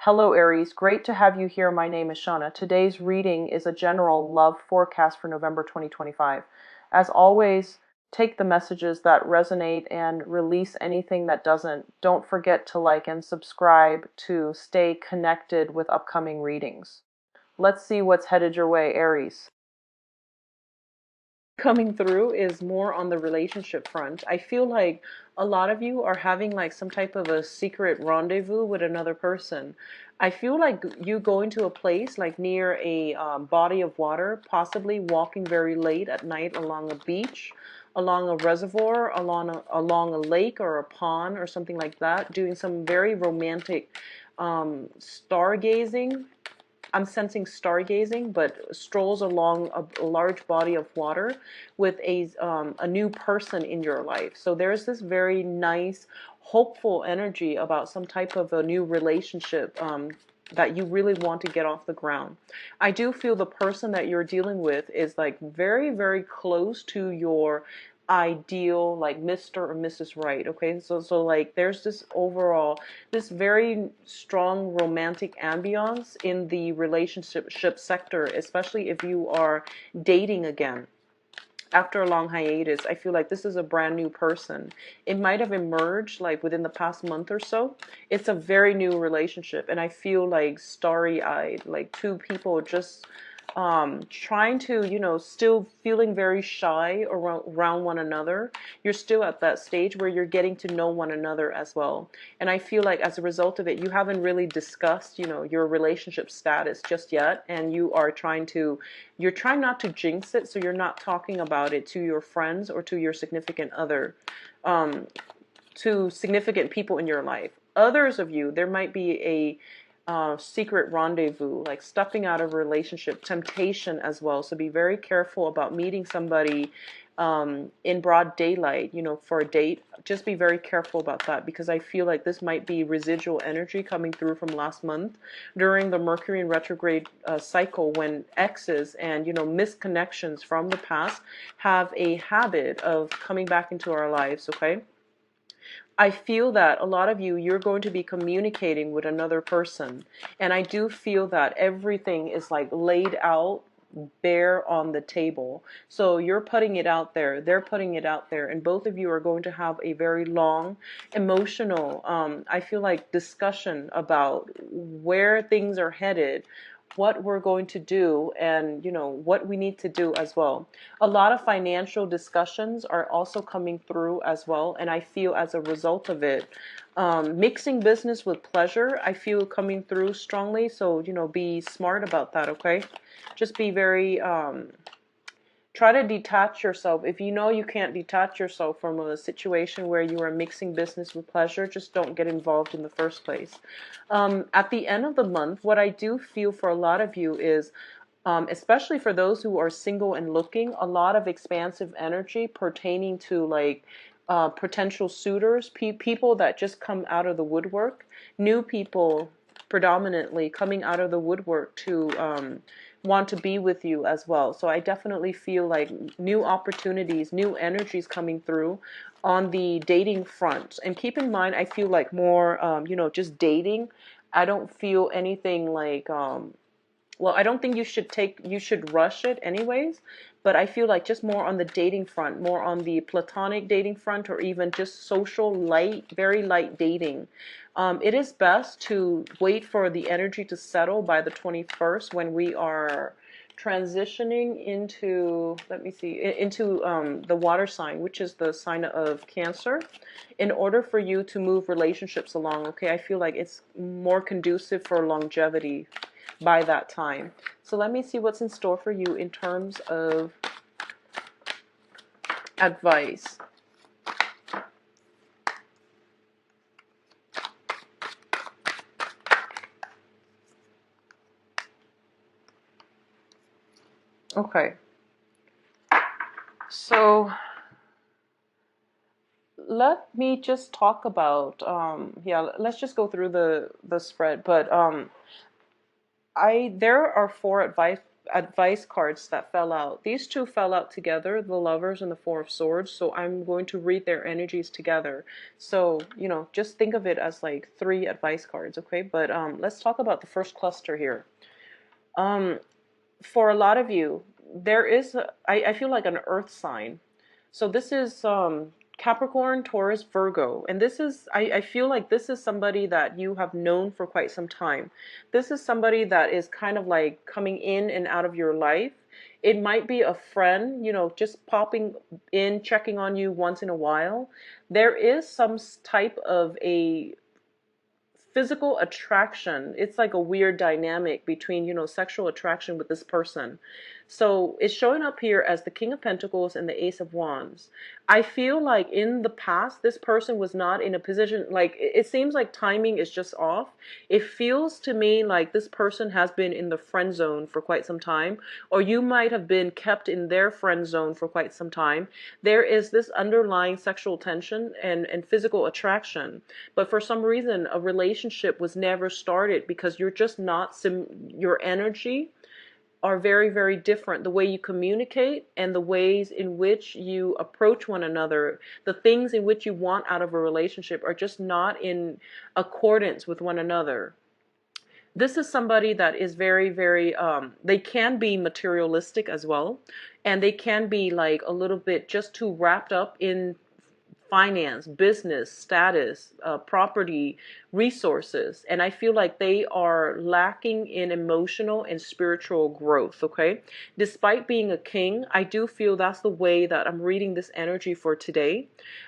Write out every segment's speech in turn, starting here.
Hello Aries, great to have you here. My name is Shauna. Today's reading is a general love forecast for November 2025. As always, take the messages that resonate and release anything that doesn't. Don't forget to like and subscribe to stay connected with upcoming readings. Let's see what's headed your way, Aries. Coming through is more on the relationship front. I feel like a lot of you are having like some type of a secret rendezvous with another person. I feel like you going to a place like near a body of water, possibly walking very late at night along a beach, along a reservoir, along a lake or a pond or something like that, doing some very romantic stargazing. I'm sensing stargazing, but strolls along a large body of water with a new person in your life. So there's this very nice, hopeful energy about some type of a new relationship that you really want to get off the ground. I do feel the person that you're dealing with is like very, very close to your ideal, like Mr. or Mrs. Right. Okay, so like there's this overall, this very strong romantic ambiance in the relationship sector, especially if you are dating again after a long hiatus. I feel like this is a brand new person. It might have emerged like within the past month or so. It's a very new relationship, and I feel like starry-eyed, like two people just trying to, still feeling very shy around one another. You're still at that stage where you're getting to know one another as well. And I feel like as a result of it, you haven't really discussed, your relationship status just yet. And you're trying not to jinx it. So you're not talking about it to your friends or to your significant other, to significant people in your life. Others of you, there might be a secret rendezvous, like stepping out of a relationship, temptation as well. So be very careful about meeting somebody in broad daylight, for a date. Just be very careful about that, because I feel like this might be residual energy coming through from last month during the Mercury in retrograde cycle, when exes and, misconnections from the past have a habit of coming back into our lives, okay? I feel that a lot of you're going to be communicating with another person. And I do feel that everything is like laid out bare on the table. So you're putting it out there, they're putting it out there, and both of you are going to have a very long, emotional, I feel like, discussion about where things are headed, what we're going to do, and what we need to do as well. A lot of financial discussions are also coming through as well, and I feel as a result of it, mixing business with pleasure, I feel coming through strongly. So be smart about that, okay? Just be very try to detach yourself. If you know you can't detach yourself from a situation where you are mixing business with pleasure, just don't get involved in the first place. At the end of the month, what I do feel for a lot of you is, especially for those who are single and looking, a lot of expansive energy pertaining to like potential suitors, people that just come out of the woodwork, new people predominantly coming out of the woodwork to want to be with you as well. So I definitely feel like new opportunities, new energies coming through on the dating front. And keep in mind, I feel like more, just dating. I don't feel anything like, well, I don't think you should rush it anyways, but I feel like just more on the dating front, more on the platonic dating front, or even just social light, very light dating. It is best to wait for the energy to settle by the 21st, when we are transitioning into, let me see, into the water sign, which is the sign of Cancer, in order for you to move relationships along, okay? I feel like it's more conducive for longevity by that time. So let me see what's in store for you in terms of advice. Okay. So let me just talk about, yeah, let's just go through the spread. But there are four advice cards that fell out. These two fell out together, the Lovers and the Four of Swords. So I'm going to read their energies together. So, just think of it as like three advice cards, okay? But let's talk about the first cluster here. Um, for a lot of you, there is, I feel like an earth sign. So this is Capricorn, Taurus, Virgo. And this is, I feel like this is somebody that you have known for quite some time. This is somebody that is kind of like coming in and out of your life. It might be a friend, just popping in, checking on you once in a while. There is some type of a physical attraction. It's like a weird dynamic between, sexual attraction with this person. So it's showing up here as the King of Pentacles and the Ace of Wands. I feel like in the past, this person was not in a position, like it seems like timing is just off. It feels to me like this person has been in the friend zone for quite some time, or you might have been kept in their friend zone for quite some time. There is this underlying sexual tension and physical attraction, but for some reason, a relationship was never started because you're just not, your energy are very, very different. The way you communicate and the ways in which you approach one another, the things in which you want out of a relationship are just not in accordance with one another. This is somebody that is very, very, they can be materialistic as well. And they can be like a little bit just too wrapped up in finance, business, status, property, resources. And I feel like they are lacking in emotional and spiritual growth, okay? Despite being a king, I do feel that's the way that I'm reading this energy for today.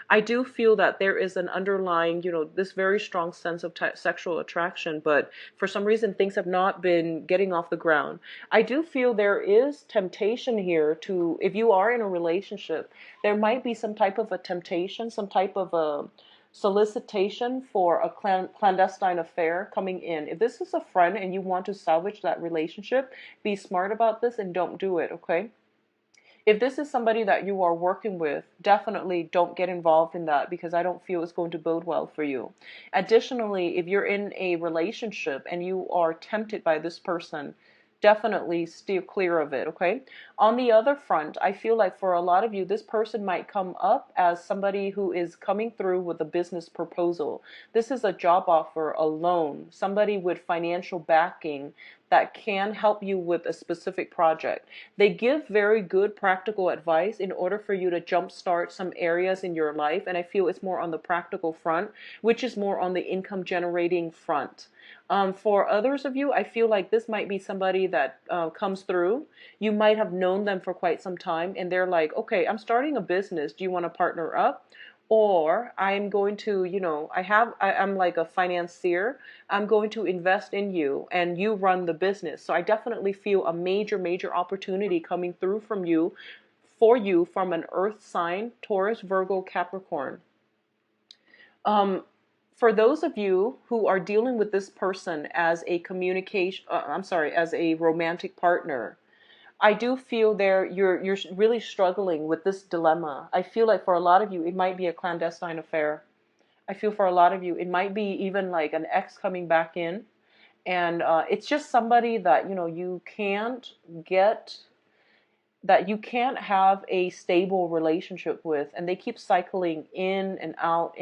I do feel that there is an underlying, this very strong sense of sexual attraction, but for some reason things have not been getting off the ground. I do feel there is temptation here to, if you are in a relationship, there might be some type of a temptation, some type of a solicitation for a clandestine affair coming in. If this is a friend and you want to salvage that relationship, be smart about this and don't do it, okay? If this is somebody that you are working with, definitely don't get involved in that because I don't feel it's going to bode well for you. Additionally, if you're in a relationship and you are tempted by this person, definitely steer clear of it, okay? On the other front, I feel like for a lot of you, this person might come up as somebody who is coming through with a business proposal. This is a job offer, a loan, somebody with financial backing that can help you with a specific project. They give very good practical advice in order for you to jumpstart some areas in your life, and I feel it's more on the practical front, which is more on the income generating front. For others of you, I feel like this might be somebody that comes through. You might have known them for quite some time, and they're like, okay, I'm starting a business. Do you want to partner up? Or I'm going to, I'm like a financier. I'm going to invest in you and you run the business. So I definitely feel a major, major opportunity coming through from you, for you, from an earth sign, Taurus, Virgo, Capricorn. For those of you who are dealing with this person as a as a romantic partner, I do feel you're really struggling with this dilemma. I feel like for a lot of you, it might be a clandestine affair. I feel for a lot of you, it might be even like an ex coming back in. And it's just somebody that, you can't get, that you can't have a stable relationship with, and they keep cycling in and out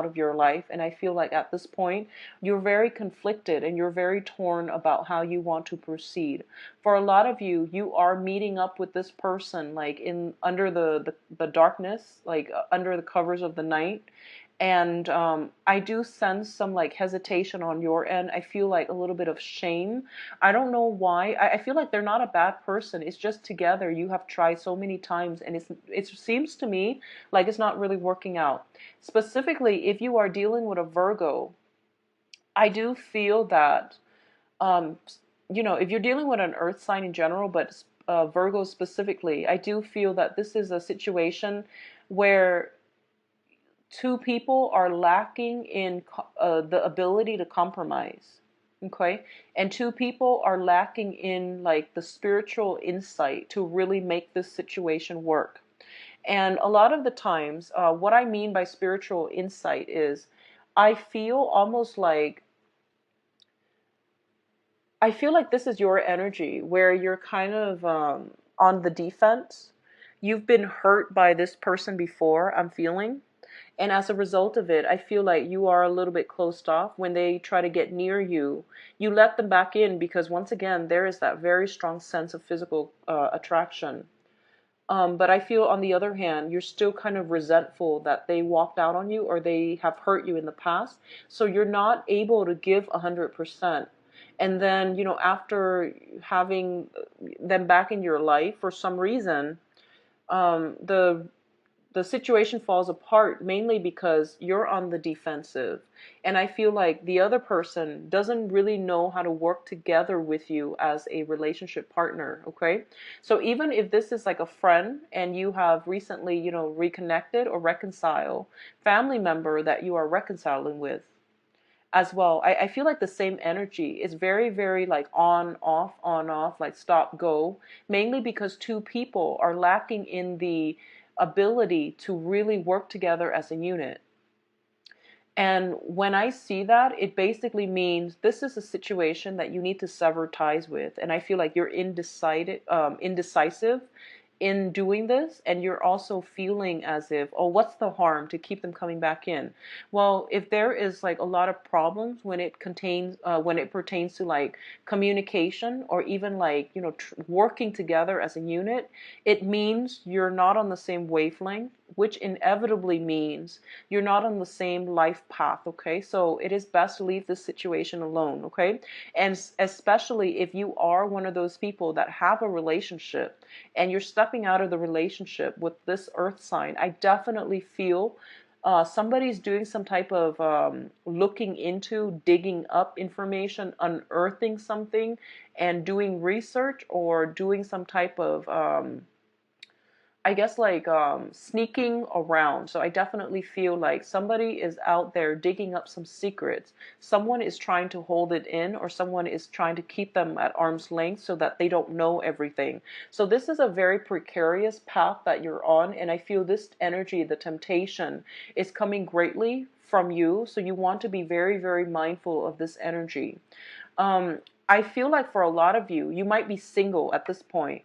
of your life. And I feel like at this point you're very conflicted and you're very torn about how you want to proceed. For a lot of you, you are meeting up with this person like in under the darkness, like under the covers of the night. And I do sense some like hesitation on your end. I feel like a little bit of shame. I don't know why. I feel like they're not a bad person. It's just together you have tried so many times, and it seems to me like it's not really working out. Specifically, if you are dealing with a Virgo, I do feel that um, if you're dealing with an Earth sign in general, but Virgo specifically, I do feel that this is a situation where two people are lacking in the ability to compromise, okay? And two people are lacking in like the spiritual insight to really make this situation work. And a lot of the times, what I mean by spiritual insight is I feel almost like I feel like this is your energy where you're kind of on the defense. You've been hurt by this person before, I'm feeling. And as a result of it, I feel like you are a little bit closed off. When they try to get near you, you let them back in because, once again, there is that very strong sense of physical attraction. But I feel, on the other hand, you're still kind of resentful that they walked out on you or they have hurt you in the past. So you're not able to give 100%. And then, after having them back in your life for some reason, the situation falls apart mainly because you're on the defensive. And I feel like the other person doesn't really know how to work together with you as a relationship partner, okay? So even if this is like a friend and you have recently, reconnected or reconciled, family member that you are reconciling with as well, I feel like the same energy is very, very like on, off, like stop, go, mainly because two people are lacking in the ability to really work together as a unit. And when I see that, it basically means this is a situation that you need to sever ties with. And I feel like you're indecisive in doing this, and you're also feeling as if, oh, what's the harm to keep them coming back in? Well, if there is like a lot of problems when it pertains to like communication or even like working together as a unit, it means you're not on the same wavelength, which inevitably means you're not on the same life path, okay? So it is best to leave this situation alone, okay? And especially if you are one of those people that have a relationship and you're stepping out of the relationship with this earth sign, I definitely feel somebody's doing some type of looking into, digging up information, unearthing something, and doing research or doing some type of I guess like sneaking around. So I definitely feel like somebody is out there digging up some secrets. Someone is trying to hold it in, or someone is trying to keep them at arm's length so that they don't know everything. So this is a very precarious path that you're on, and I feel this energy, the temptation, is coming greatly from you. So you want to be very, very mindful of this energy. I feel like for a lot of you, you might be single at this point,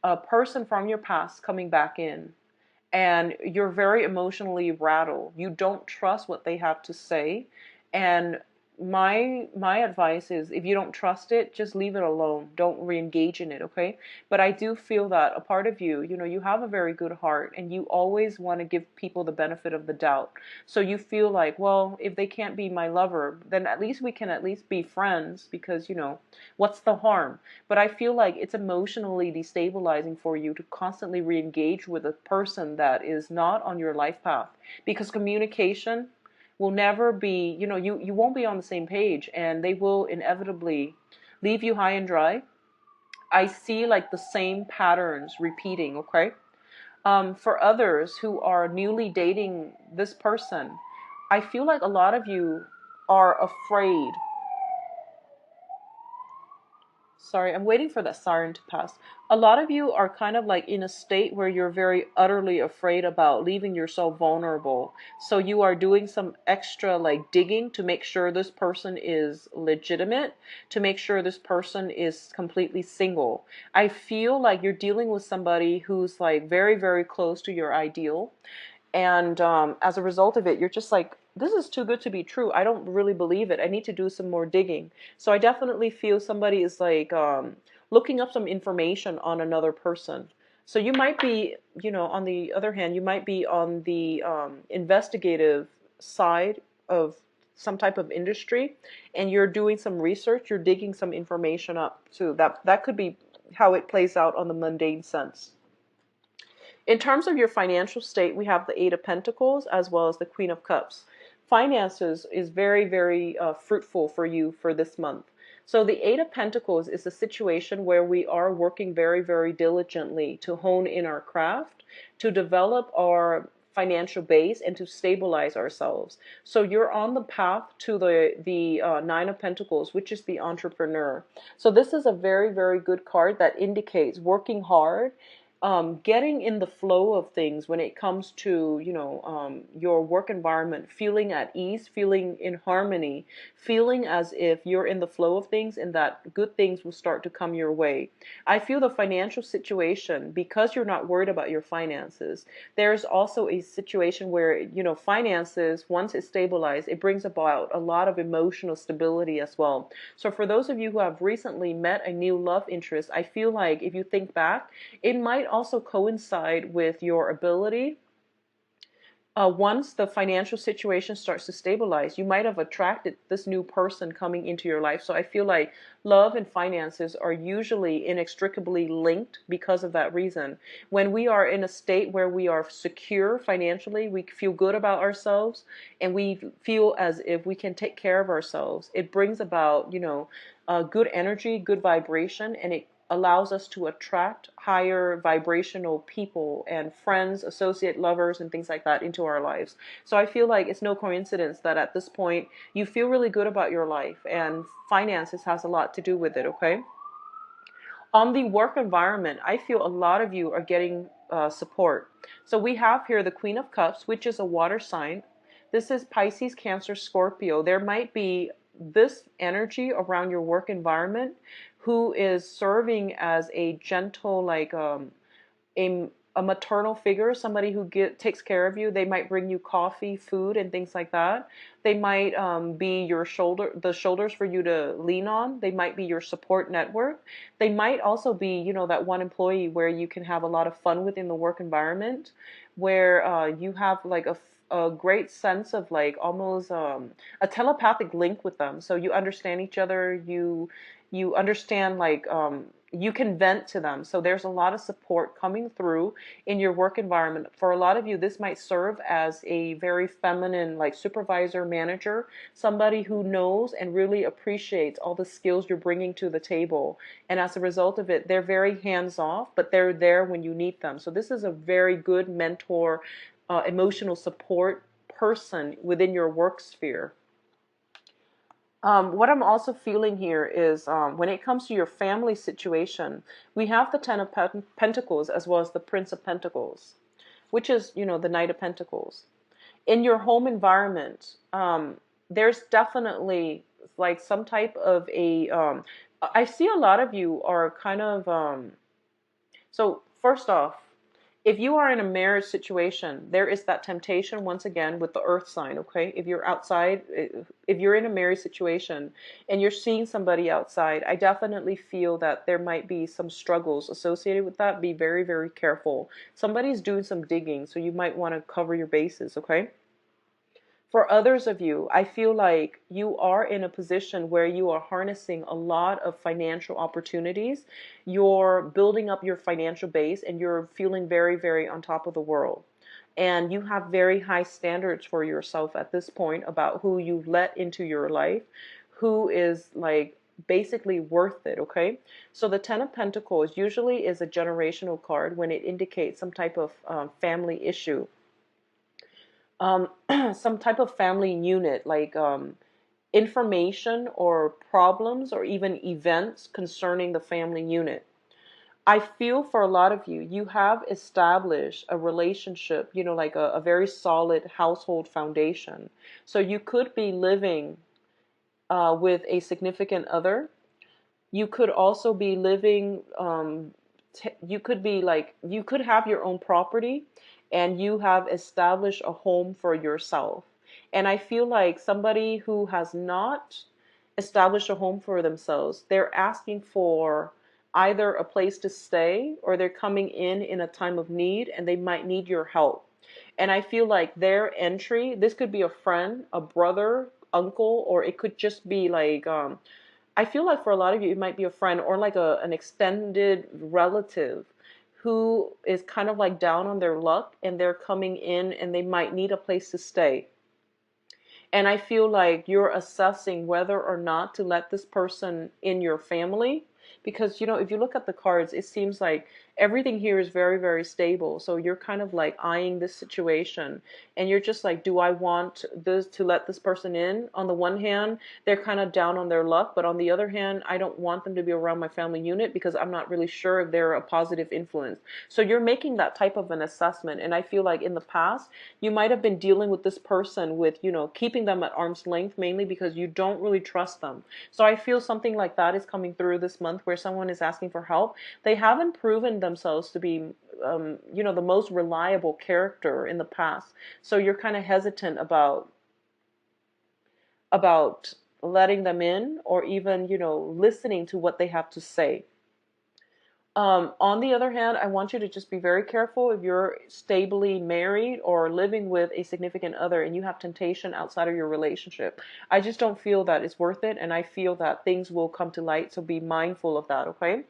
a person from your past coming back in, and you're very emotionally rattled. You don't trust what they have to say. And my advice is, if you don't trust it, just leave it alone. Don't re-engage in it, okay? But I do feel that a part of you, you have a very good heart and you always want to give people the benefit of the doubt. So you feel like, well, if they can't be my lover, then at least we can at least be friends because, what's the harm? But I feel like it's emotionally destabilizing for you to constantly re-engage with a person that is not on your life path, because communication will never be, you won't be on the same page, and they will inevitably leave you high and dry. I see like the same patterns repeating, okay? For others who are newly dating this person, I feel like a lot of you are afraid. Sorry, I'm waiting for that siren to pass. A lot of you are kind of like in a state where you're very utterly afraid about leaving yourself vulnerable. So you are doing some extra like digging to make sure this person is legitimate, to make sure this person is completely single. I feel like you're dealing with somebody who's like very, very close to your ideal. And as a result of it, you're just like, this is too good to be true. I don't really believe it. I need to do some more digging. So I definitely feel somebody is like looking up some information on another person. So you might be, on the other hand, you might be on the investigative side of some type of industry, and you're doing some research, you're digging some information up too. That could be how it plays out on the mundane sense. In terms of your financial state, we have the Eight of Pentacles as well as the Queen of Cups. Finances is very, very fruitful for you for this month. So the Eight of Pentacles is a situation where we are working very, very diligently to hone in our craft, to develop our financial base, and to stabilize ourselves. So you're on the path to the Nine of Pentacles, which is the entrepreneur. So this is a very, very good card that indicates working hard, getting in the flow of things when it comes to, your work environment, feeling at ease, feeling in harmony, feeling as if you're in the flow of things and that good things will start to come your way. I feel the financial situation, because you're not worried about your finances, there's also a situation where, finances, once it's stabilized, it brings about a lot of emotional stability as well. So for those of you who have recently met a new love interest, I feel like if you think back, it might also coincide with your ability. Once the financial situation starts to stabilize, you might have attracted this new person coming into your life. So I feel like love and finances are usually inextricably linked because of that reason. When we are in a state where we are secure financially, we feel good about ourselves, and we feel as if we can take care of ourselves, it brings about, good energy, good vibration, and it allows us to attract higher vibrational people and friends, associate lovers, and things like that into our lives. So I feel like it's no coincidence that at this point you feel really good about your life, and finances has a lot to do with it, okay? On the work environment, I feel a lot of you are getting support. So we have here the Queen of Cups, which is a water sign. This is Pisces, Cancer, Scorpio. There might be this energy around your work environment who is serving as a gentle, like a, a maternal figure, somebody who takes care of you. They might bring you coffee, food, and things like that. They might be your the shoulders for you to lean on. They might be your support network. They might also be, that one employee where you can have a lot of fun within the work environment, where you have like a great sense of like almost a telepathic link with them. So you understand each other. You understand like you can vent to them. So there's a lot of support coming through in your work environment. For a lot of you, this might serve as a very feminine, like supervisor, manager, somebody who knows and really appreciates all the skills you're bringing to the table. And as a result of it, they're very hands off, but they're there when you need them. So this is a very good mentor, emotional support person within your work sphere. What I'm also feeling here is when it comes to your family situation, we have the Ten of Pentacles as well as the Prince of Pentacles, which is, the Knight of Pentacles. In your home environment, there's definitely like some type of I see a lot of you are kind of, so first off, if you are in a marriage situation, there is that temptation once again with the earth sign, okay? If you're outside, if you're in a marriage situation and you're seeing somebody outside, I definitely feel that there might be some struggles associated with that. Be very, very careful. Somebody's doing some digging, so you might want to cover your bases, okay? For others of you, I feel like you are in a position where you are harnessing a lot of financial opportunities. You're building up your financial base and you're feeling very, very on top of the world. And you have very high standards for yourself at this point about who you let into your life, who is like basically worth it, okay? So the Ten of Pentacles usually is a generational card when it indicates some type of family issue. Some type of family unit, like information or problems or even events concerning the family unit. I feel for a lot of you, you have established a relationship, like a very solid household foundation. So you could be living with a significant other. You could also be living, you could have your own property and you have established a home for yourself. And I feel like somebody who has not established a home for themselves, they're asking for either a place to stay or they're coming in a time of need and they might need your help. And I feel like their entry, this could be a friend, a brother, uncle, or it could just be like, I feel like for a lot of you, it might be a friend or like an extended relative who is kind of like down on their luck and they're coming in and they might need a place to stay. And I feel like you're assessing whether or not to let this person in your family Because, you know, if you look at the cards, it seems like everything here is very, very stable. So you're kind of like eyeing this situation and you're just like, do I want this to let this person in? On the one hand, they're kind of down on their luck, but on the other hand, I don't want them to be around my family unit because I'm not really sure if they're a positive influence. So you're making that type of an assessment. And I feel like in the past, you might have been dealing with this person with, you know, keeping them at arm's length, mainly because you don't really trust them. So I feel something like that is coming through this month where someone is asking for help. They haven't proven themselves to be, you know, the most reliable character in the past. So you're kind of hesitant about letting them in or even, you know, listening to what they have to say. On the other hand, I want you to just be very careful if you're stably married or living with a significant other and you have temptation outside of your relationship. I just don't feel that it's worth it, and I feel that things will come to light, so be mindful of that, okay?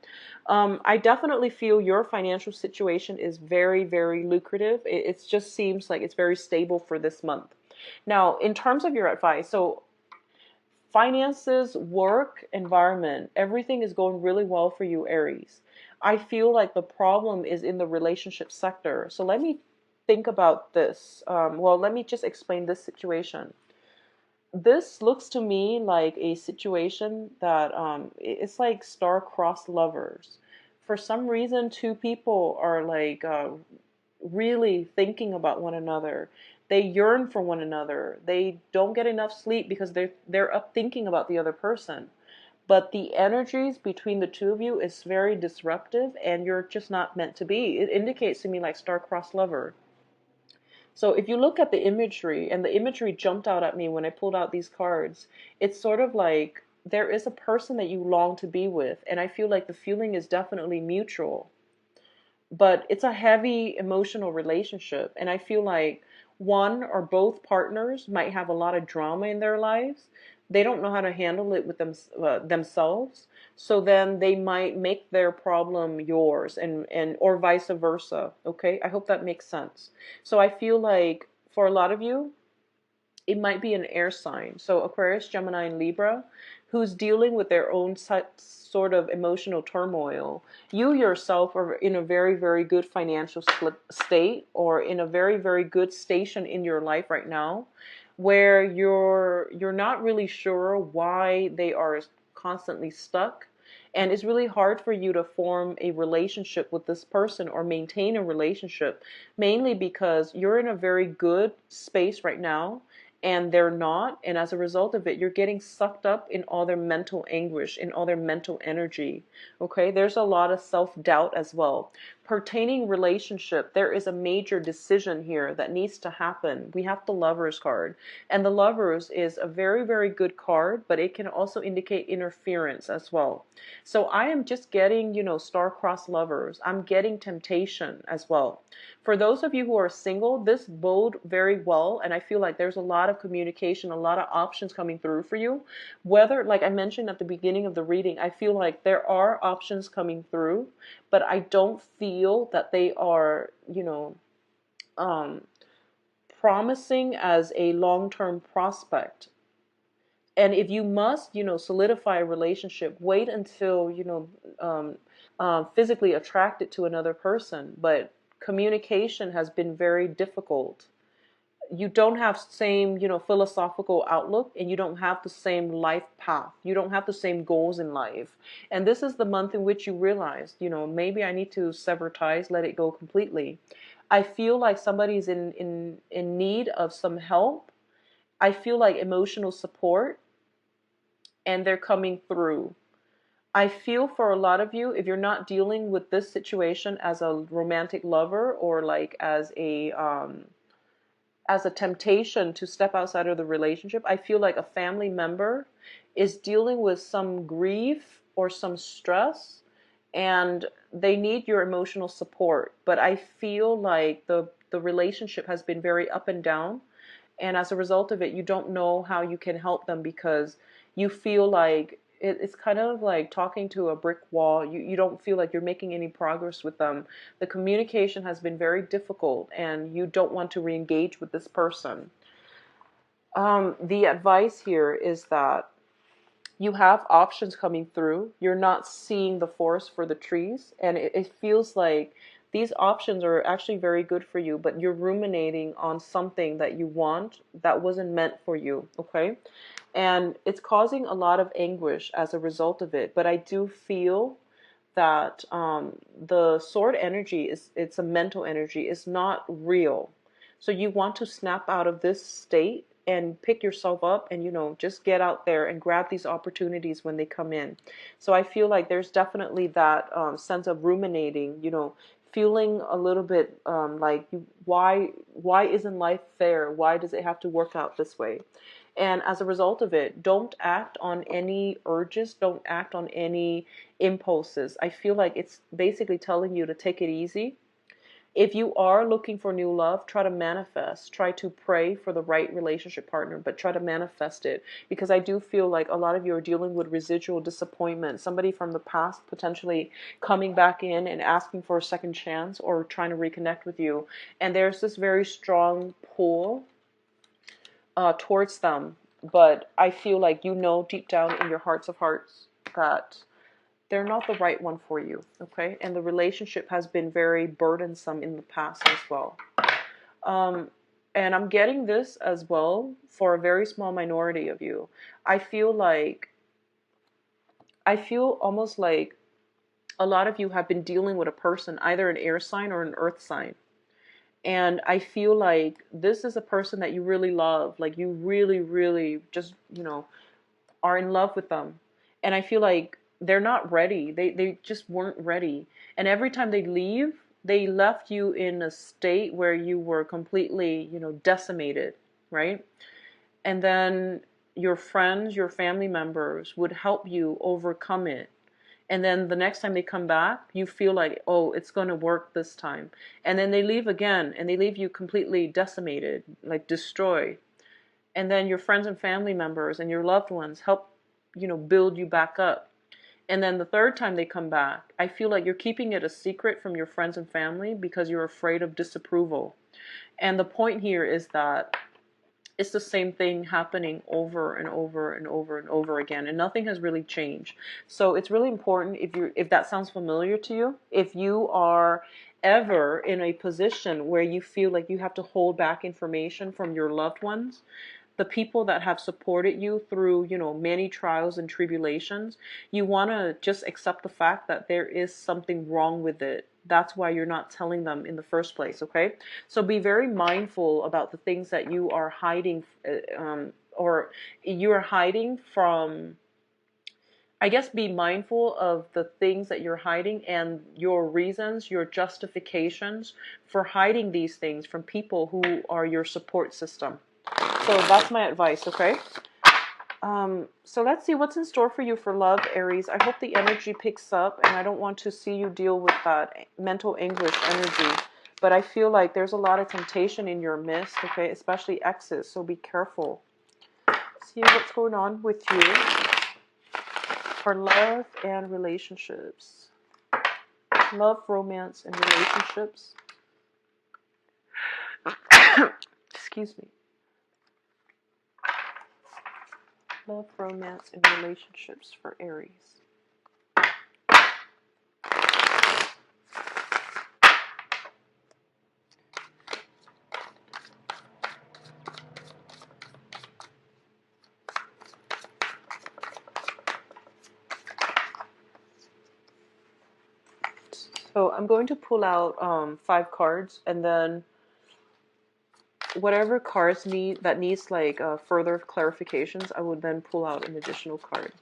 I definitely feel your financial situation is very, very lucrative. It just seems like it's very stable for this month. Now, in terms of your advice, so finances, work, environment, everything is going really well for you, Aries. I feel like the problem is in the relationship sector. So let me think about this. Well, let me just explain this situation. This looks to me like a situation that it's like star-crossed lovers. For some reason, two people are like really thinking about one another. They yearn for one another. They don't get enough sleep because they're up thinking about the other person. But the energies between the two of you is very disruptive and you're just not meant to be. It indicates to me like star-crossed lover. So if you look at the imagery, and the imagery jumped out at me when I pulled out these cards, it's sort of like there is a person that you long to be with, and I feel like the feeling is definitely mutual. But it's a heavy emotional relationship, and I feel like one or both partners might have a lot of drama in their lives. They don't know how to handle it with themselves, so then they might make their problem yours, and or vice versa. Okay, I hope that makes sense. So I feel like for a lot of you, it might be an air sign, so Aquarius, Gemini, and Libra, who's dealing with their own sort of emotional turmoil. You yourself are in a very, very good financial state, or in a very, very good station in your life right now, where you're not really sure why they are constantly stuck. And it's really hard for you to form a relationship with this person or maintain a relationship, mainly because you're in a very good space right now and they're not. And as a result of it, you're getting sucked up in all their mental anguish, in all their mental energy. Okay, there's a lot of self-doubt as well. Pertaining relationship, there is a major decision here that needs to happen. We have the Lovers card, and the Lovers is a very, very good card, but it can also indicate interference as well. So I am just getting, you know, star-crossed lovers. I'm getting temptation as well. For those of you who are single, this bode very well, and I feel like there's a lot of communication, a lot of options coming through for you. Whether, like I mentioned at the beginning of the reading, I feel like there are options coming through, but I don't feel that they are, you know, um, promising as a long-term prospect. And if you must, you know, solidify a relationship, wait until, you know, physically attracted to another person. But communication has been very difficult. You don't have same, you know, philosophical outlook, and you don't have the same life path. You don't have the same goals in life. And this is the month in which you realize, you know, maybe I need to sever ties, let it go completely. I feel like somebody's in need of some help. I feel like emotional support, and they're coming through. I feel for a lot of you, if you're not dealing with this situation as a romantic lover or like as a temptation to step outside of the relationship, I feel like a family member is dealing with some grief or some stress and they need your emotional support. But I feel like the relationship has been very up and down. And as a result of it, you don't know how you can help them because you feel like it's kind of like talking to a brick wall. You don't feel like you're making any progress with them. The communication has been very difficult and you don't want to re-engage with this person. The advice here is that You have options coming through. You're not seeing the forest for the trees, and it feels like these options are actually very good for you, but you're ruminating on something that you want that wasn't meant for you, okay? And it's causing a lot of anguish as a result of it. But I do feel that the sword energy it's a mental energy. It's not real. So you want to snap out of this state and pick yourself up and, just get out there and grab these opportunities when they come in. So I feel like there's definitely that sense of ruminating, feeling a little bit like, why isn't life fair? Why does it have to work out this way? And as a result of it, don't act on any urges, don't act on any impulses. I feel like it's basically telling you to take it easy. If you are looking for new love, try to manifest. Try to pray for the right relationship partner, but try to manifest it. Because I do feel like a lot of you are dealing with residual disappointment. Somebody from the past potentially coming back in and asking for a second chance or trying to reconnect with you. And there's this very strong pull towards them. But I feel like deep down in your hearts of hearts that they're not the right one for you, okay? And the relationship has been very burdensome in the past as well. And I'm getting this as well for a very small minority of you. I feel almost like a lot of you have been dealing with a person, either an air sign or an earth sign. And I feel like this is a person that you really love. Like you really, really just, are in love with them. And I feel like they're not ready. They just weren't ready. And every time they leave, they left you in a state where you were completely, decimated, right? And then your friends, your family members would help you overcome it. And then the next time they come back, you feel like, oh, it's going to work this time. And then they leave again, and they leave you completely decimated, like destroyed. And then your friends and family members and your loved ones help, build you back up. And then the third time they come back, I feel like you're keeping it a secret from your friends and family because you're afraid of disapproval. And the point here is that it's the same thing happening over and over and over and over again, and nothing has really changed. So it's really important, if that sounds familiar to you, if you are ever in a position where you feel like you have to hold back information from your loved ones, the people that have supported you through, many trials and tribulations, you want to just accept the fact that there is something wrong with it. That's why you're not telling them in the first place, okay? So be very mindful about the things that you are hiding, or you are hiding from. I guess be mindful of the things that you're hiding and your reasons, your justifications for hiding these things from people who are your support system. So that's my advice, okay? So let's see what's in store for you for love, Aries. I hope the energy picks up, and I don't want to see you deal with that mental anguish energy. But I feel like there's a lot of temptation in your midst, okay? Especially exes, so be careful. See what's going on with you for love and relationships. Love, romance, and relationships. Excuse me. Love, romance, and relationships for Aries. So I'm going to pull out 5 cards, and then whatever cards needs like further clarifications, I would then pull out an additional card.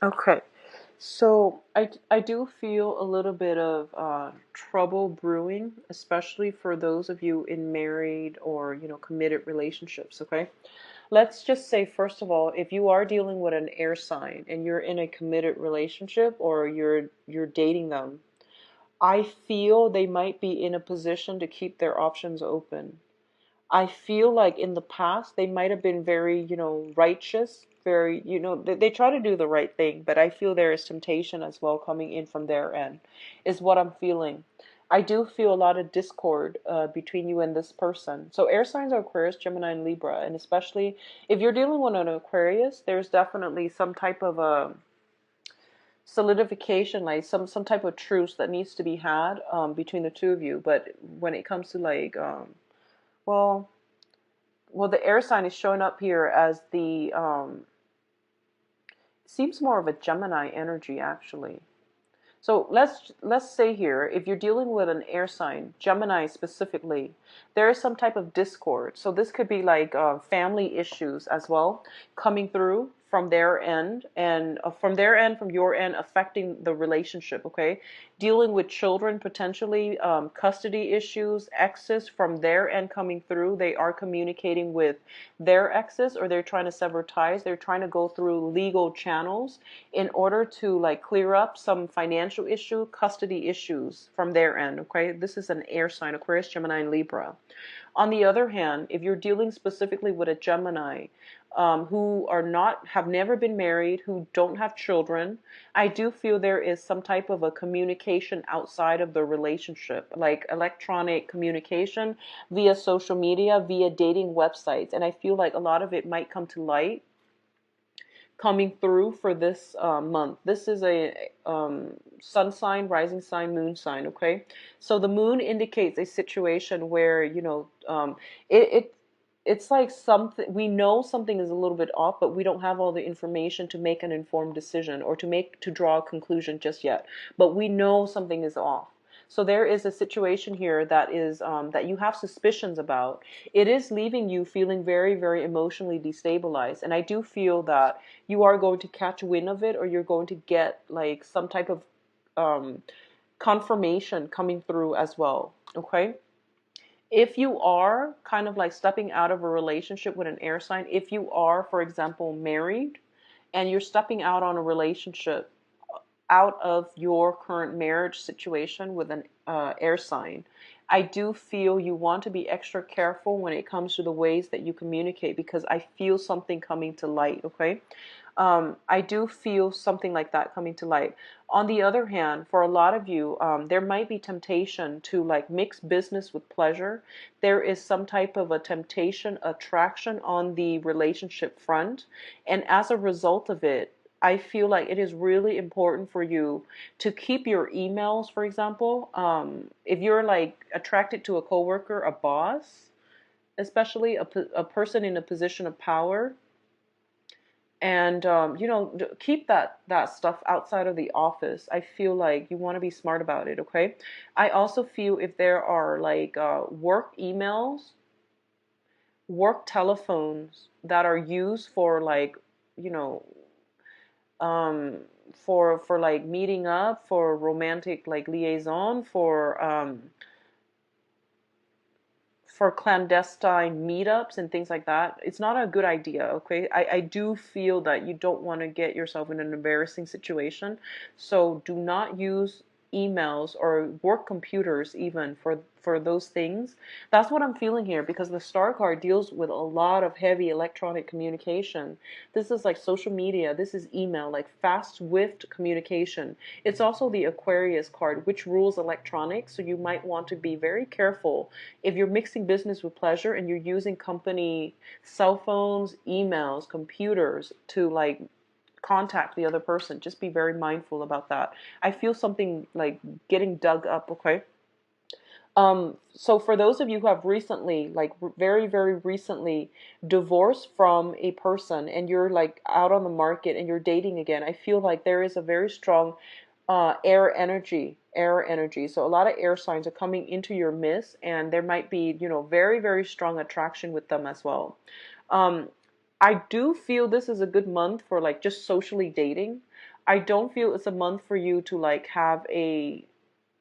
Okay, So I do feel a little bit of trouble brewing, especially for those of you in married or, committed relationships, okay? Let's just say, first of all, if you are dealing with an air sign and you're in a committed relationship or you're dating them, I feel they might be in a position to keep their options open. I feel like in the past they might have been very, righteous, very, they try to do the right thing, but I feel there is temptation as well coming in from their end, is what I'm feeling. I do feel a lot of discord between you and this person. So air signs are Aquarius, Gemini, and Libra, and especially if you're dealing with an Aquarius, there's definitely some type of a solidification, like some type of truce that needs to be had between the two of you. But when it comes to like, well, well, the air sign is showing up here as the seems more of a Gemini energy actually. So let's say here, if you're dealing with an air sign, Gemini specifically, there is some type of discord. So this could be like family issues as well coming through from their end, and from their end, from your end, affecting the relationship. Okay, dealing with children potentially, custody issues, exes from their end coming through. They are communicating with their exes, or they're trying to sever ties. They're trying to go through legal channels in order to like clear up some financial issue, custody issues from their end. Okay, this is an air sign, Aquarius, Gemini, and Libra. On the other hand, if you're dealing specifically with a Gemini, who are not, have never been married, who don't have children, I do feel there is some type of a communication outside of the relationship, like electronic communication via social media, via dating websites. And I feel like a lot of it might come to light coming through for this month. This is a sun sign, rising sign, moon sign. Okay, so the moon indicates a situation where it, it it's like something, we know something is a little bit off, but we don't have all the information to make an informed decision or to draw a conclusion just yet. But we know something is off. So there is a situation here that is that you have suspicions about. It is leaving you feeling very, very emotionally destabilized, and I do feel that you are going to catch wind of it, or you're going to get like some type of um, confirmation coming through as well. Okay, if you are kind of like stepping out of a relationship with an air sign, if you are, for example, married and you're stepping out on a relationship out of your current marriage situation with an air sign, I do feel you want to be extra careful when it comes to the ways that you communicate, because I feel something coming to light, okay? I do feel something like that coming to light. On the other hand, for a lot of you, there might be temptation to like mix business with pleasure. There is some type of a temptation, attraction on the relationship front. And as a result of it, I feel like it is really important for you to keep your emails, for example. If you're like attracted to a coworker, a boss, especially a person in a position of power, and keep that stuff outside of the office. I feel like you want to be smart about it. Okay, I also feel if there are like work emails, work telephones that are used for like, you know um for like meeting up, for romantic like liaison, for clandestine meetups and things like that, it's not a good idea, okay? I do feel that you don't want to get yourself in an embarrassing situation. So do not use emails or work computers even for those things. That's what I'm feeling here, because the star card deals with a lot of heavy electronic communication. This is like social media, this is email, like fast, swift communication. It's also the Aquarius card, which rules electronics, so you might want to be very careful if you're mixing business with pleasure and you're using company cell phones, emails, computers to like contact the other person. Just be very mindful about that. I feel something like getting dug up, okay? So for those of you who have recently, like very, very recently divorced from a person and you're like out on the market and you're dating again, I feel like there is a very strong air energy. So a lot of air signs are coming into your midst, and there might be, very, very strong attraction with them as well. Um, I do feel this is a good month for like just socially dating. I don't feel it's a month for you to like have a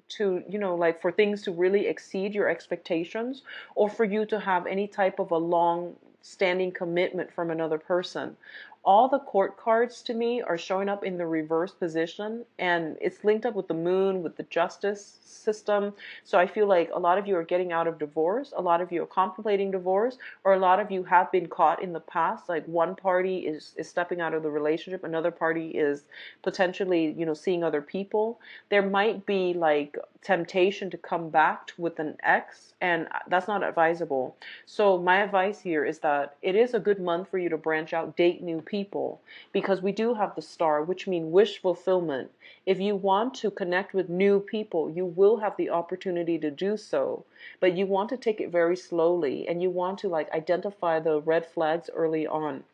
to, like for things to really exceed your expectations, or for you to have any type of a long standing commitment from another person. All the court cards to me are showing up in the reverse position, and it's linked up with the moon, with the justice system. So I feel like a lot of you are getting out of divorce, a lot of you are contemplating divorce, or a lot of you have been caught in the past. Like one party is stepping out of the relationship, another party is potentially, seeing other people. There might be like temptation to come back with an ex, and that's not advisable. So my advice here is that it is a good month for you to branch out, date new people, because we do have the star, which means wish fulfillment. If you want to connect with new people, you will have the opportunity to do so, but you want to take it very slowly, and you want to like identify the red flags early on.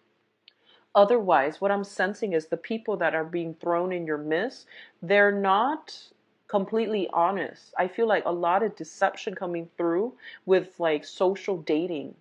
Otherwise, what I'm sensing is the people that are being thrown in your midst, they're not completely honest. I feel like a lot of deception coming through with like social dating.